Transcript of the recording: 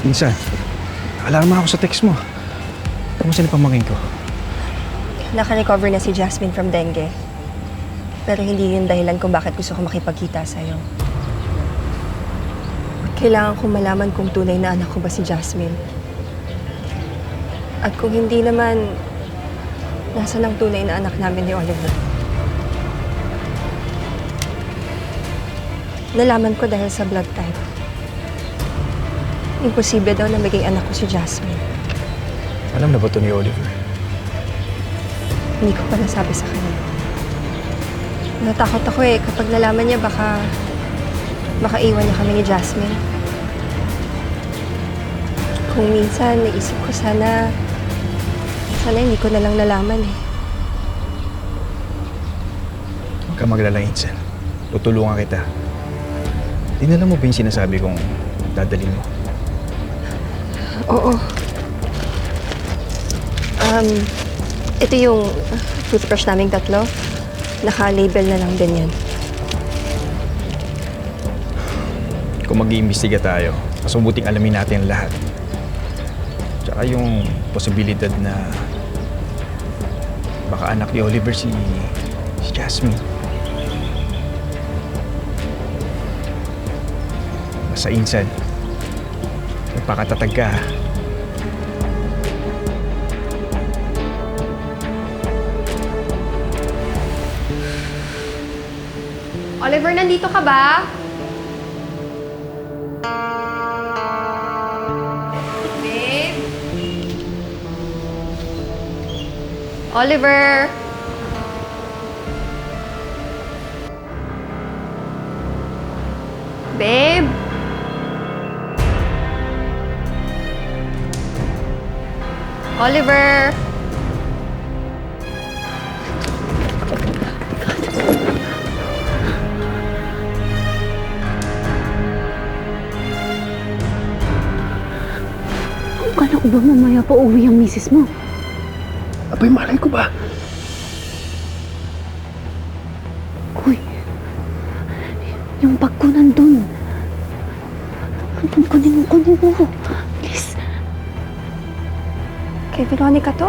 Minsan, alarma ako sa text mo. Kamusta na pamangkin ko? Naka-recover na si Jasmine from dengue. Pero hindi yun dahilan kung bakit gusto ko makipagkita sa'yo. Kailangan kong malaman kung tunay na anak ko ba si Jasmine. At kung hindi naman, nasaan ang tunay na anak namin ni Oliver? Nalaman ko dahil sa blood type. Imposible daw na maging anak ko si Jasmine. Alam na ba ito ni Oliver? Hindi ko pa nasabi sa kanya. Natakot ako kapag nalaman niya baka iwan niya kami ni Jasmine. Kung minsan, naisip ko sana hindi ko na lang nalaman Huwag ka maglala, Insan. Tutulungan kita. Dinala mo ba yung sinasabi kong dadalhin mo? Oo. Ito yung toothbrush naming tatlo. Naka-label na lang din yan. Kung mag-iimbestiga tayo, mas mabuting alamin natin ang lahat. Tsaka yung posibilidad na baka anak ni Oliver si Jasmine. Basta Insan, magpakatatag ka ha. Oliver, nandito ka ba? Babe? Oliver? Babe? Oliver? Kala ko ba mamaya pa uwi ang misis mo? Abay, malay ko ba? Uy, yung bag ko nandun. Kunin mo. Please. Kay Veronica to